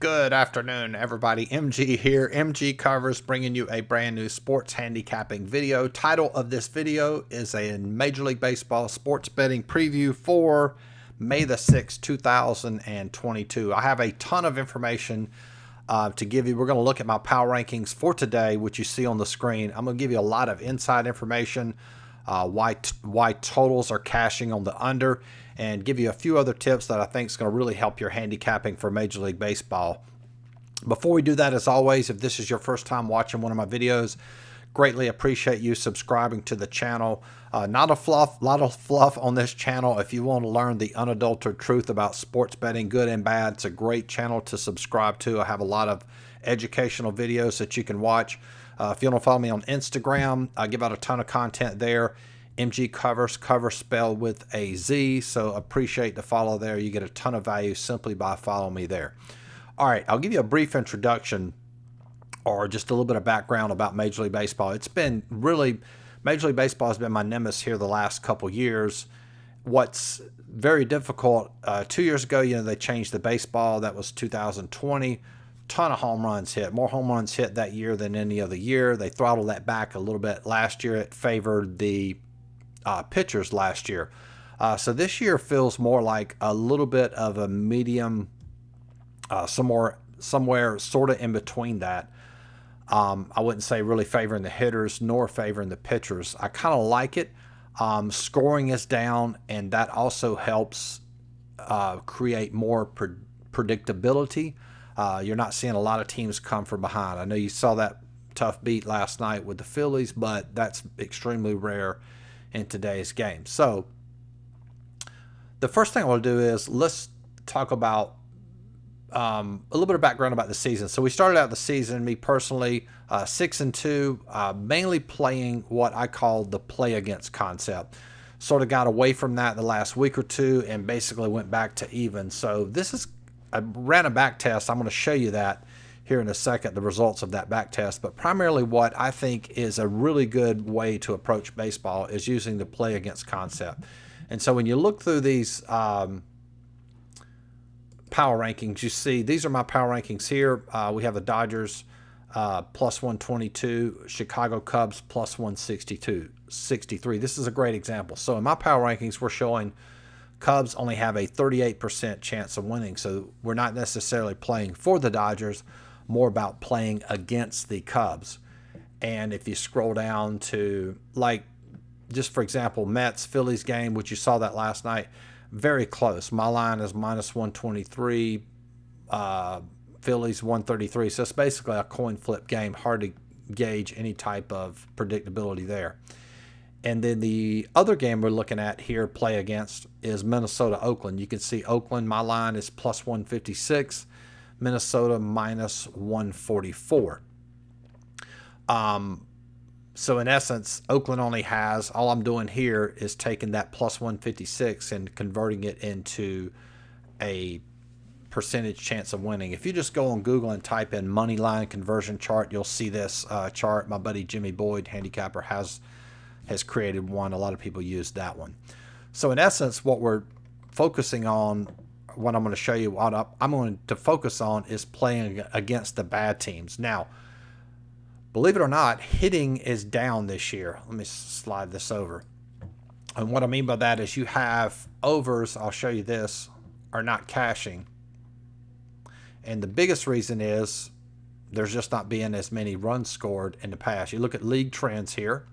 Good afternoon, everybody. MG here. MGCovers bringing you a brand new sports handicapping video. Title of this video is a Major League Baseball sports betting preview for May the 6th, 2022. I have a ton of information to give you. We're going to look at my power rankings for today, which you see on the screen. I'm going to give you a lot of inside information, why totals are cashing on the under, and give you a few other tips that I think is going to really help your handicapping for Major League Baseball. Before we do that, as always, if this is your first time watching one of my videos, greatly appreciate you subscribing to the channel. Not a lot of fluff on this channel. If you want to learn the unadulterated truth about sports betting, good and bad, it's a great channel to subscribe to. I have a lot of educational videos that you can watch. If you want to follow me on Instagram, I give out a ton of content there. MGCovers, cover spelled with a Z, so appreciate the follow there. You get a ton of value simply by following me there. All right, I'll give you a brief introduction or just a little bit of background about Major League Baseball. It's been really, Major League Baseball has been my nemesis here the last couple years. What's very difficult, 2 years ago, they changed the baseball. That was 2020. Ton of home runs hit, more home runs hit that year than any other year. They throttled that back a little bit last year. It favored the pitchers last year. So this year feels more like a little bit of a medium, somewhere sort of in between that. I wouldn't say really favoring the hitters nor favoring the pitchers. I kind of like it. Scoring is down, and that also helps create more predictability. You're not seeing a lot of teams come from behind. I know you saw that tough beat last night with the Phillies, but that's extremely rare in today's game. So the first thing I want to do is let's talk about a little bit of background about the season. So we started out the season, me personally, 6-2, mainly playing what I call the play against concept. Sort of got away from that the last week or two and basically went back to even. So I ran a back test. I'm going to show you that here in a second, the results of that back test. But primarily what I think is a really good way to approach baseball is using the play against concept. And so when you look through these power rankings, you see these are my power rankings here. We have the Dodgers plus 122, Chicago Cubs plus 163. This is a great example. So in my power rankings, we're showing Cubs only have a 38% chance of winning. So we're not necessarily playing for the Dodgers, more about playing against the Cubs. And if you scroll down to, like, just for example, Mets Phillies game, which you saw that last night, very close. My line is minus 123, Phillies 133. So it's basically a coin flip game. Hard to gauge any type of predictability there. And then the other game we're looking at here, play against, is Minnesota-Oakland. You can see Oakland, my line is plus 156, Minnesota minus 144. So in essence, Oakland only has, all I'm doing here is taking that plus 156 and converting it into a percentage chance of winning. If you just go on Google and type in money line conversion chart, you'll see this chart. My buddy Jimmy Boyd, handicapper, has created one. A lot of people use that one. So in essence, what we're focusing on, what I'm going to show you, what I'm going to focus on is playing against the bad teams. Now, believe it or not, hitting is down this year. Let me slide this over. And what I mean by that is you have overs, I'll show you this, are not cashing. And the biggest reason is there's just not being as many runs scored in the past. You look at league trends here,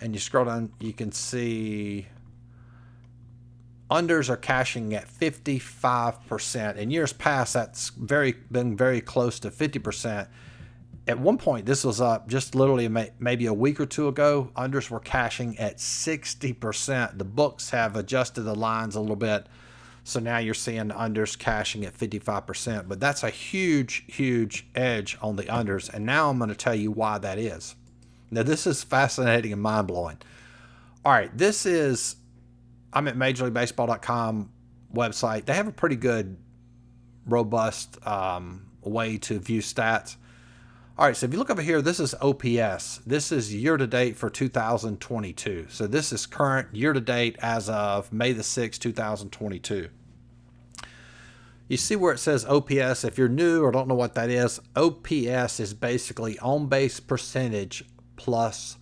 and you scroll down, you can see unders are cashing at 55%. In years past, that's been very close to 50%. At one point, this was up just literally maybe a week or two ago. Unders were cashing at 60%. The books have adjusted the lines a little bit, so now you're seeing the unders cashing at 55%. But that's a huge, huge edge on the unders, and now I'm going to tell you why that is. Now, this is fascinating and mind-blowing. All right, I'm at MajorLeagueBaseball.com website. They have a pretty good, robust way to view stats. All right, so if you look over here, this is OPS. This is year-to-date for 2022. So this is current year-to-date as of May the 6th, 2022. You see where it says OPS? If you're new or don't know what that is, OPS is basically on-base percentage plus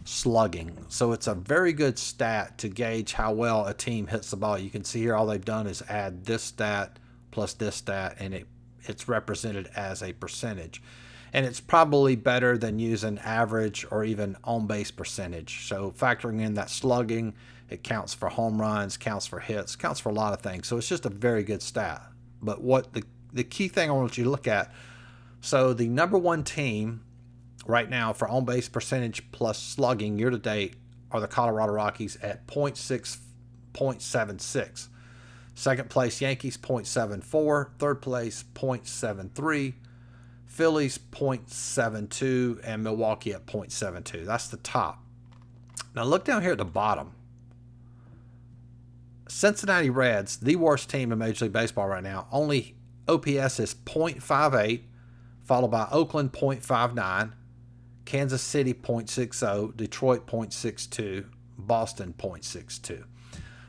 slugging. So it's a very good stat to gauge how well a team hits the ball. You can see here all they've done is add this stat plus this stat, and it's represented as a percentage. And it's probably better than using average or even on-base percentage. So factoring in that slugging, it counts for home runs, counts for hits, counts for a lot of things. So it's just a very good stat. But what the key thing I want you to look at, so the number one team right now for on-base percentage plus slugging year to date are the Colorado Rockies at .76. Second place Yankees .74, third place .73, Phillies .72, and Milwaukee at .72. That's the top. Now look down here at the bottom. Cincinnati Reds, the worst team in Major League Baseball right now, only OPS is .58, followed by Oakland .59, Kansas City .60, Detroit .62, Boston .62.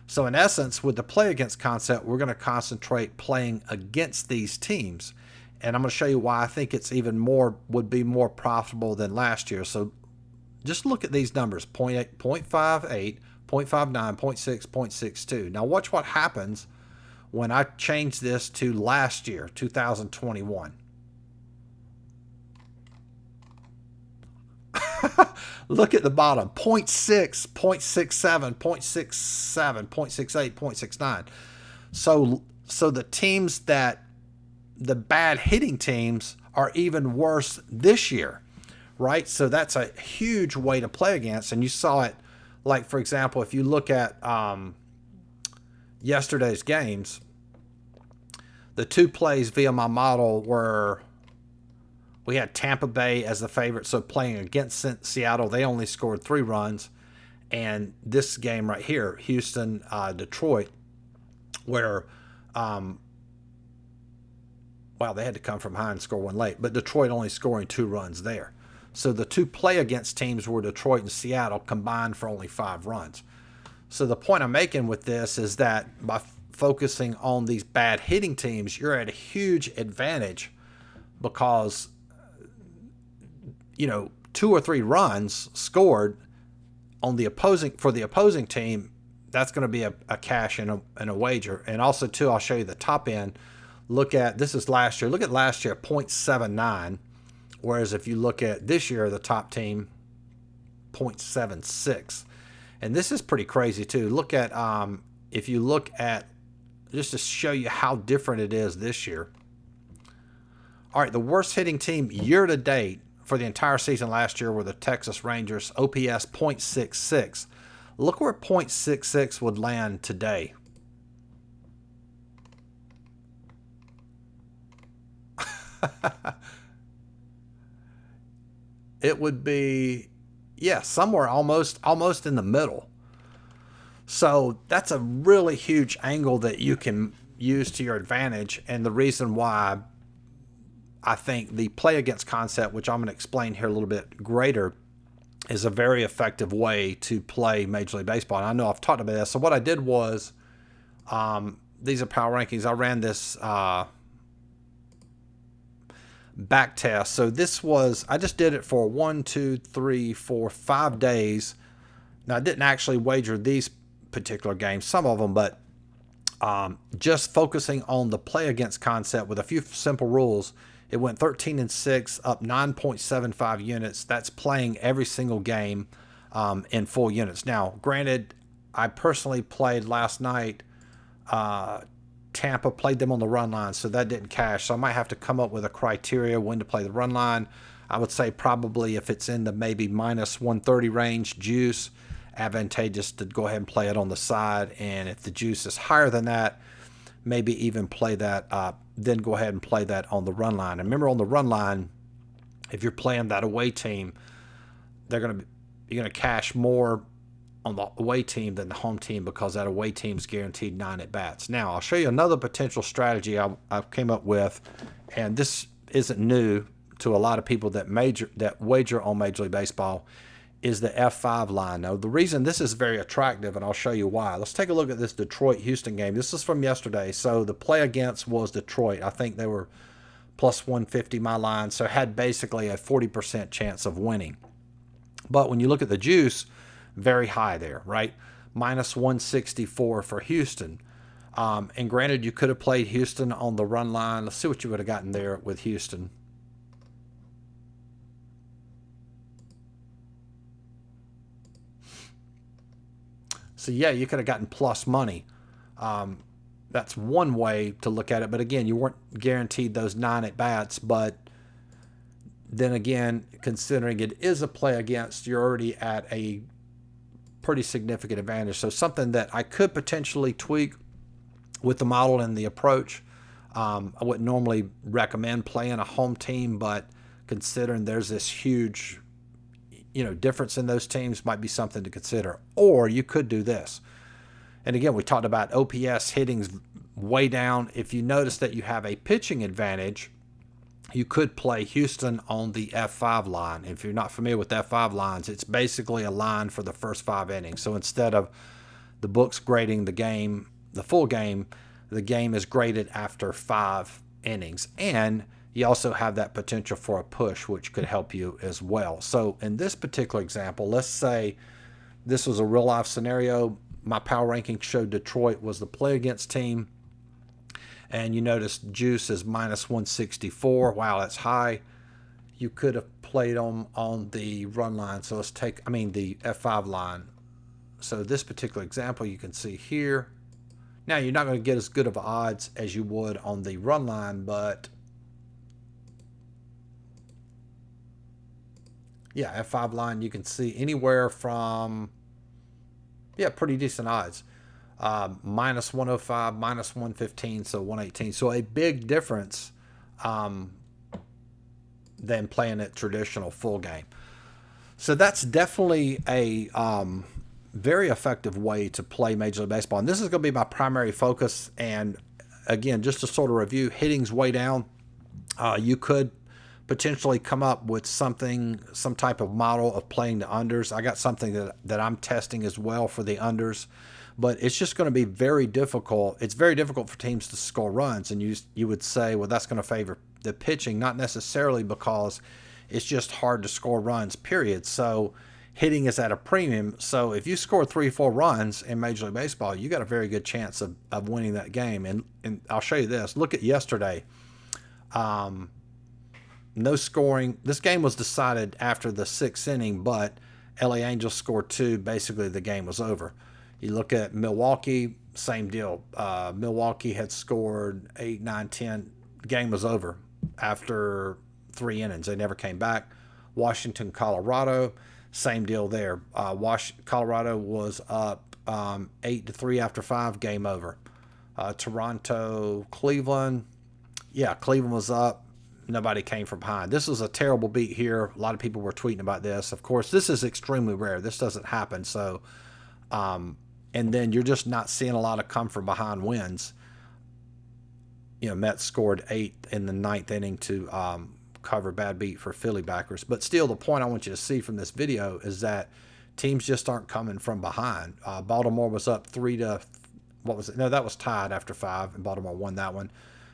So in essence, with the play against concept, we're going to concentrate playing against these teams. And I'm going to show you why I think it's even more, would be more profitable than last year. So just look at these numbers, .8, .58, .59, .6, .62. Now watch what happens when I change this to last year, 2021. Look at the bottom, .6, .67, .67, .68, .69. So the teams that, the bad hitting teams are even worse this year, right? So that's a huge way to play against. And you saw it, like, for example, if you look at yesterday's games, the two plays via my model were, we had Tampa Bay as the favorite, so playing against Seattle, they only scored 3 runs. And this game right here, Houston, Detroit, where, wow, they had to come from behind and score 1 late, but Detroit only scoring 2 runs there. So the two play against teams were Detroit and Seattle combined for only 5 runs. So the point I'm making with this is that by focusing on these bad hitting teams, you're at a huge advantage because, you know, 2 or 3 runs scored on the opposing, for the opposing team, that's going to be a cash and a wager. And also too, I'll show you the top end. Look at, this is last year. Look at last year, .79. Whereas if you look at this year, the top team, .76. And this is pretty crazy too. Look at, if you look at, just to show you how different it is this year. All right, the worst hitting team year to date for the entire season last year were the Texas Rangers, OPS .66. Look where .66 would land today. It would be, yeah, somewhere almost in the middle. So that's a really huge angle that you can use to your advantage. And the reason why I think the play against concept, which I'm going to explain here a little bit greater, is a very effective way to play Major League Baseball. And I know I've talked about this. So what I did was, these are power rankings. I ran this back test. So this was, I just did it for 1, 2, 3, 4, 5 days. Now I didn't actually wager these particular games, some of them, but just focusing on the play against concept with a few simple rules, it went 13-6, up 9.75 units. That's playing every single game in full units. Now, granted, I personally played last night. Tampa played them on the run line, so that didn't cash. So I might have to come up with a criteria when to play the run line. I would say probably if it's in the maybe minus 130 range juice, advantageous to go ahead and play it on the side. And if the juice is higher than that, maybe even play that then go ahead and play that on the run line. And remember, on the run line, if you're playing that away team, you're going to cash more on the away team than the home team because that away team is guaranteed 9 at bats. Now, I'll show you another potential strategy I came up with, and this isn't new to a lot of people that wager on Major League Baseball, is the F5 line. Now, the reason this is very attractive, and I'll show you why. Let's take a look at this Detroit-Houston game. This is from yesterday. So the play against was Detroit. I think they were plus 150 my line, so had basically a 40% chance of winning. But when you look at the juice, very high there, right? Minus 164 for Houston. And granted, you could have played Houston on the run line. Let's see what you would have gotten there with Houston. So yeah, you could have gotten plus money. That's one way to look at it. But again, you weren't guaranteed those 9 at-bats. But then again, considering it is a play against, you're already at a pretty significant advantage. So something that I could potentially tweak with the model and the approach. I wouldn't normally recommend playing a home team, but considering there's this huge difference in those teams, might be something to consider. Or you could do this. And again, we talked about OPS hittings way down. If you notice that you have a pitching advantage, you could play Houston on the F5 line. If you're not familiar with F5 lines, it's basically a line for the first 5 innings. So instead of the books grading the game, the full game, the game is graded after 5 innings. And you also have that potential for a push, which could help you as well. So in this particular example, let's say this was a real life scenario. My power ranking showed Detroit was the play against team. And you notice juice is minus 164. Wow, that's high. You could have played on the run line. So let's take, the F5 line. So this particular example you can see here. Now, you're not going to get as good of odds as you would on the run line, but yeah, F5 line, you can see anywhere from, pretty decent odds. Minus 105, minus 115, so 118. So a big difference than playing it traditional full game. So that's definitely a very effective way to play Major League Baseball. And this is going to be my primary focus. And again, just to sort of review, hitting's way down. You could potentially come up with some type of model of playing the unders. I got something that I'm testing as well for the unders, but it's just going to be very difficult. It's very difficult for teams to score runs, and you would say, well, that's going to favor the pitching, not necessarily, because it's just hard to score runs, period. So hitting is at a premium. So if you score 3-4 runs in Major League Baseball, you got a very good chance of winning that game. And I'll show you this. Look at yesterday. No scoring. This game was decided after the 6th inning, but LA Angels scored 2. Basically, the game was over. You look at Milwaukee, same deal. Milwaukee had scored 8, 9, 10. The game was over after 3 innings. They never came back. Washington, Colorado, same deal there. Colorado was up 8-3 after 5. Game over. Toronto, Cleveland. Yeah, Cleveland was up. Nobody came from behind. This was a terrible beat here. A lot of people were tweeting about this. Of course, this is extremely rare. This doesn't happen. So, and then you're just not seeing a lot of come from behind wins. Mets scored 8 in the 9th inning to cover bad beat for Philly backers. But still, the point I want you to see from this video is that teams just aren't coming from behind. Baltimore was up 3-, what was it? No, that was tied after 5, and Baltimore won that one.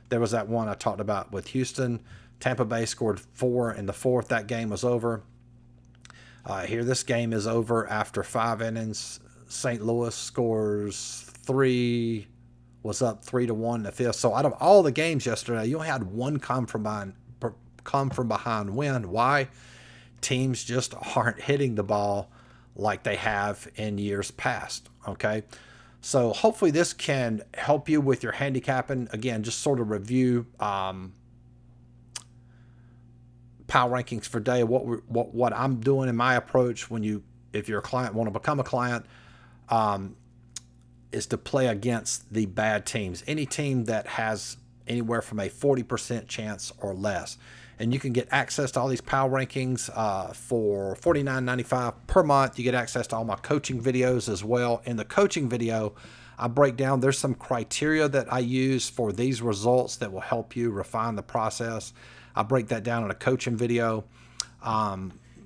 There was that one I talked about with Houston. Tampa Bay scored 4 in the 4th. That game was over. Here, this game is over after 5 innings. St. Louis scores 3, was up 3-1 in the 5th. So out of all the games yesterday, you only had one come from behind win. Why? Teams just aren't hitting the ball like they have in years past. Okay. So hopefully this can help you with your handicapping. Again, just sort of review power rankings for day. What I'm doing in my approach if you're a client, want to become a client, is to play against the bad teams. Any team that has anywhere from a 40% chance or less. And you can get access to all these power rankings for $49.95 per month. You get access to all my coaching videos as well. In the coaching video, I break down, there's some criteria that I use for these results that will help you refine the process. I break that down in a coaching video.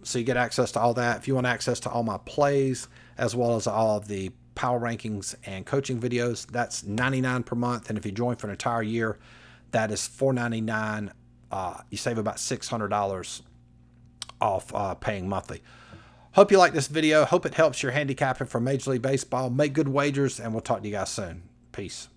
So you get access to all that. If you want access to all my plays, as well as all of the power rankings and coaching videos, that's $99 per month. And if you join for an entire year, that is $499. You save about $600 off paying monthly. Hope you like this video. Hope it helps your handicapping for Major League Baseball. Make good wagers, and we'll talk to you guys soon. Peace.